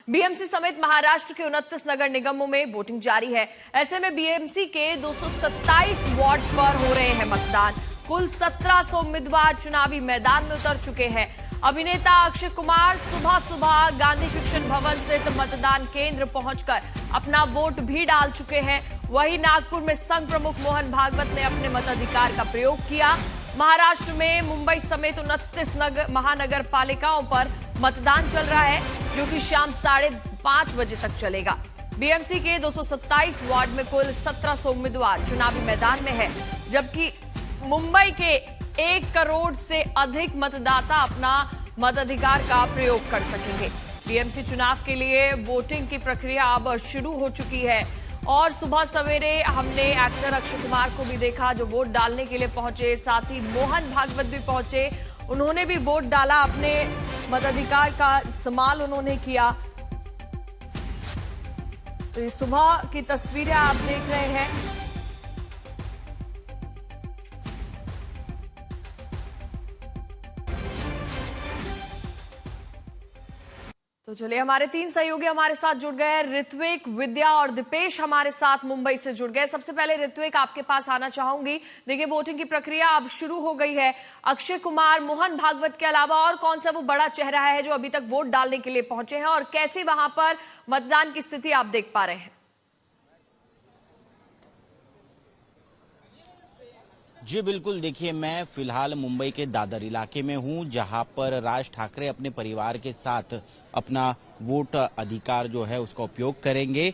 BMC समेत महाराष्ट्र के 29 नगर निगमों में वोटिंग जारी है। ऐसे में बीएमसी के 227 वार्ड पर हो रहे हैं मतदान। कुल 1700 उम्मीदवार चुनावी मैदान में उतर चुके हैं। अभिनेता अक्षय कुमार सुबह सुबह गांधी शिक्षण भवन स्थित मतदान केंद्र पहुंचकर अपना वोट भी डाल चुके हैं। वहीं नागपुर में संघ प्रमुख मोहन भागवत ने अपने मताधिकार का प्रयोग किया। महाराष्ट्र में मुंबई समेत 29 महानगर पालिकाओं पर मतदान चल रहा है, जो कि शाम 5:30 बजे तक चलेगा। बीएमसी के 227 वार्ड में कुल 1700 उम्मीदवार चुनावी मैदान में है, जबकि मुंबई के 1 करोड़ से अधिक मतदाता अपना मताधिकार का प्रयोग कर सकेंगे। बीएमसी चुनाव के लिए वोटिंग की प्रक्रिया अब शुरू हो चुकी है और सुबह सवेरे हमने एक्टर अक्षय कुमार को भी देखा, जो वोट डालने के लिए पहुंचे। साथ ही मोहन भागवत भी पहुंचे, उन्होंने भी वोट डाला, अपने मताधिकार का इस्तेमाल उन्होंने किया। तो ये सुबह की तस्वीरें आप देख रहे हैं। तो चलिए, हमारे 3 सहयोगी हमारे साथ जुड़ गए हैं। ऋत्विक, विद्या और दीपेश हमारे साथ मुंबई से जुड़ गए। सबसे पहले ऋत्विक, आपके पास आना चाहूंगी। देखिए, वोटिंग की प्रक्रिया अब शुरू हो गई है। अक्षय कुमार, मोहन भागवत के अलावा और कौन सा वो बड़ा चेहरा है जो अभी तक वोट डालने के लिए पहुंचे हैं, और कैसी वहां पर मतदान की स्थिति आप देख पा रहे हैं? जी बिल्कुल, देखिए मैं फिलहाल मुंबई के दादर इलाके में हूं, जहां पर राज ठाकरे अपने परिवार के साथ अपना वोट अधिकार जो है उसका उपयोग करेंगे।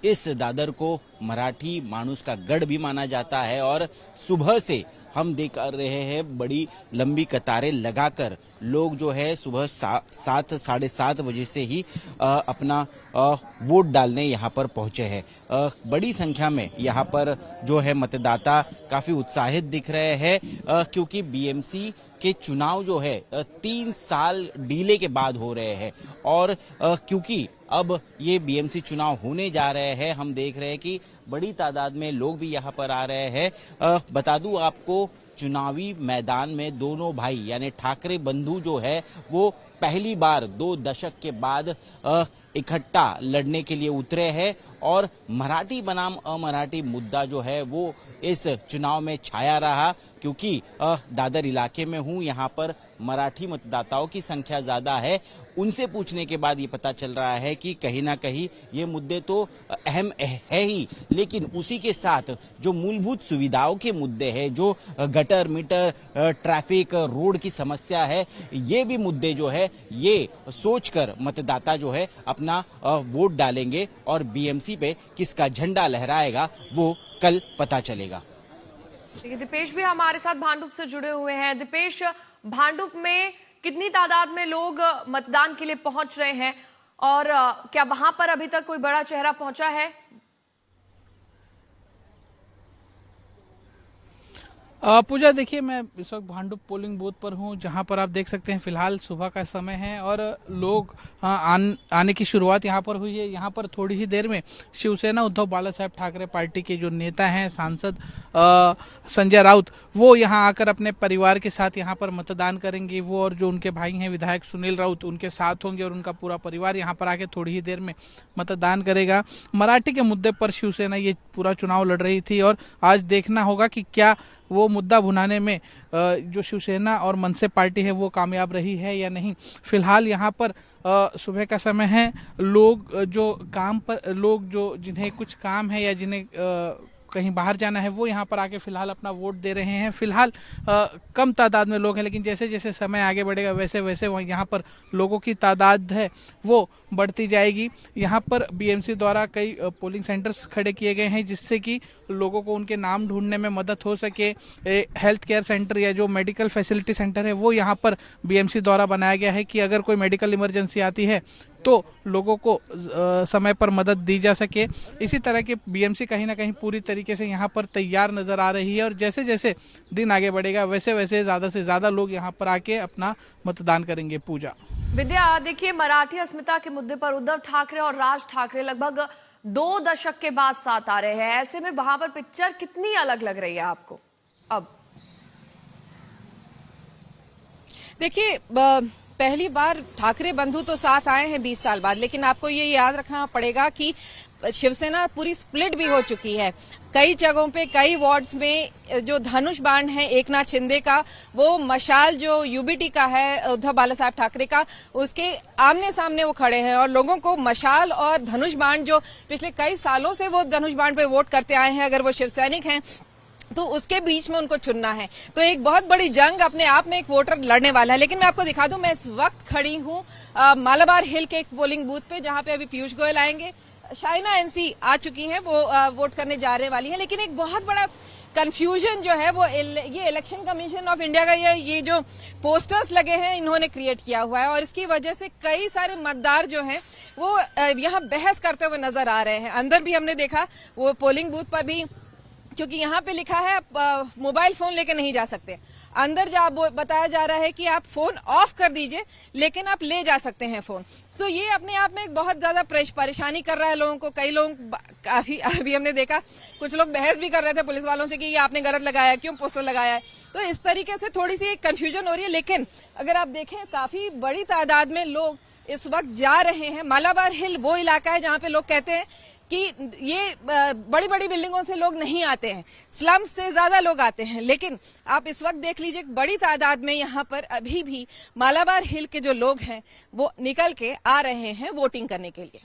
इस दादर को मराठी मानुस का गढ़ भी माना जाता है और सुबह से हम देख रहे हैं बड़ी लंबी कतारें लगाकर लोग जो है सुबह 7 साढ़े 7 बजे से ही अपना वोट डालने यहाँ पर पहुंचे हैं। बड़ी संख्या में यहाँ पर जो है मतदाता काफी उत्साहित दिख रहे हैं, क्योंकि बीएमसी के चुनाव जो है 3 साल डीले के बाद हो रहे हैं और क्योंकि अब ये बीएमसी चुनाव होने जा रहे हैं, हम देख रहे हैं कि बड़ी तादाद में लोग भी यहाँ पर आ रहे हैं। बता दूं आपको, चुनावी मैदान में दोनों भाई यानी ठाकरे बंधु जो है वो पहली बार 2 दशक के बाद इकट्ठा लड़ने के लिए उतरे हैं और मराठी बनाम अमराठी मुद्दा जो है वो इस चुनाव में छाया रहा। क्योंकि दादर इलाके में हूं, यहाँ पर मराठी मतदाताओं की संख्या ज्यादा है। उनसे पूछने के बाद ये पता चल रहा है कि कहीं ना कहीं ये मुद्दे तो अहम है ही, लेकिन उसी के साथ जो मूलभूत सुविधाओं के मुद्दे हैं, जो गटर मीटर, ट्रैफिक, रोड की समस्या है, ये भी मुद्दे जो है ये सोचकर मतदाता जो है अपना वोट डालेंगे और बीएमसी पे किसका झंडा लहराएगा वो कल पता चलेगा। देखिए, दीपेश भी हमारे साथ भांडुप से जुड़े हुए हैं। दीपेश, भांडुप में कितनी तादाद में लोग मतदान के लिए पहुंच रहे हैं और क्या वहां पर अभी तक कोई बड़ा चेहरा पहुंचा है? पूजा, देखिए मैं इस वक्त भांडुप पोलिंग बूथ पर हूं, जहां पर आप देख सकते हैं फिलहाल सुबह का समय है और लोग आने की शुरुआत यहां पर हुई है। यहां पर थोड़ी ही देर में शिवसेना उद्धव बाला साहेब ठाकरे पार्टी के जो नेता हैं, सांसद संजय राउत, वो यहां आकर अपने परिवार के साथ यहां पर मतदान करेंगे। वो और जो उनके भाई हैं विधायक सुनील राउत, उनके साथ होंगे और उनका पूरा परिवार यहां पर आके थोड़ी ही देर में मतदान करेगा। मराठी के मुद्दे पर शिवसेना ये पूरा चुनाव लड़ रही थी और आज देखना होगा कि क्या वो मुद्दा भुनाने में जो शिवसेना और मनसे पार्टी है वो कामयाब रही है या नहीं। फिलहाल यहाँ पर सुबह का समय है, लोग जो जिन्हें कुछ काम है या जिन्हें कहीं बाहर जाना है वो यहाँ पर आके फिलहाल अपना वोट दे रहे हैं। फिलहाल कम तादाद में लोग हैं, लेकिन जैसे जैसे समय आगे बढ़ेगा वैसे वैसे यहाँ पर लोगों की तादाद है वो बढ़ती जाएगी। यहाँ पर बीएमसी द्वारा कई पोलिंग सेंटर्स खड़े किए गए हैं, जिससे कि लोगों को उनके नाम ढूंढने में मदद हो सके। हेल्थ केयर सेंटर या जो मेडिकल फैसिलिटी सेंटर है वो यहाँ पर बीएमसी द्वारा बनाया गया है कि अगर कोई मेडिकल इमरजेंसी आती है तो लोगों को समय पर मदद दी जा सके। इसी तरह के बीएमसी कहीं ना कहीं पूरी तरीके से यहाँ पर तैयार नजर आ रही है और जैसे जैसे दिन आगे बढ़ेगा वैसे वैसे ज़्यादा से ज़्यादा लोग यहाँ पर आके अपना मतदान करेंगे। पूजा, विद्या, देखिए, मराठी अस्मिता के मुद्दे पर उद्धव ठाकरे और राज ठाकरे लगभग 2 दशक के बाद साथ आ रहे हैं। ऐसे में वहां पर पिक्चर कितनी अलग लग रही है आपको अब? देखिए, पहली बार ठाकरे बंधु तो साथ आए हैं 20 साल बाद, लेकिन आपको ये याद रखना पड़ेगा कि शिवसेना पूरी स्प्लिट भी हो चुकी है। कई जगहों पे, कई वार्ड्स में जो धनुष बाण है एकनाथ शिंदे का, वो मशाल जो यूबीटी का है उद्धव बाला साहब ठाकरे का, उसके आमने सामने वो खड़े हैं और लोगों को मशाल और धनुष बाण, जो पिछले कई सालों से वो धनुष बाण पे वोट करते आए हैं, अगर वो शिवसैनिक हैं तो उसके बीच में उनको चुनना है। तो एक बहुत बड़ी जंग अपने आप में एक वोटर लड़ने वाला है। लेकिन मैं आपको दिखा दूं, मैं इस वक्त खड़ी हूं मालाबार हिल के एक पोलिंग बूथ पे, जहां पे अभी पीयूष गोयल आएंगे, शाइना एनसी आ चुकी हैं, वो वोट करने जा रहे वाली है। लेकिन एक बहुत बड़ा कंफ्यूजन जो है वो ये इलेक्शन कमीशन ऑफ इंडिया का ये जो पोस्टर्स लगे हैं इन्होंने क्रिएट किया हुआ है, और इसकी वजह से कई सारे मतदार जो हैं वो यहाँ बहस करते हुए नजर आ रहे हैं। अंदर भी हमने देखा, वो पोलिंग बूथ पर भी, क्योंकि यहाँ पे लिखा है आप मोबाइल फोन लेके नहीं जा सकते, अंदर बताया जा रहा है कि आप फोन ऑफ कर दीजिए लेकिन आप ले जा सकते हैं फोन। तो ये अपने आप में एक बहुत ज्यादा परेशानी कर रहा है लोगों को। कई लोग काफी, अभी हमने देखा कुछ लोग बहस भी कर रहे थे पुलिस वालों से कि ये आपने गलत लगाया, क्यों पोस्टर लगाया है। तो इस तरीके से थोड़ी सी कंफ्यूजन हो रही है। लेकिन अगर आप देखें, काफी बड़ी तादाद में लोग इस वक्त जा रहे हैं। मालाबार हिल वो इलाका है जहां पे लोग कहते हैं कि ये बड़ी बड़ी बिल्डिंगों से लोग नहीं आते हैं, स्लम्स से ज्यादा लोग आते हैं। लेकिन आप इस वक्त देख लीजिए, बड़ी तादाद में यहाँ पर अभी भी मालाबार हिल के जो लोग हैं वो निकल के आ रहे हैं वोटिंग करने के लिए।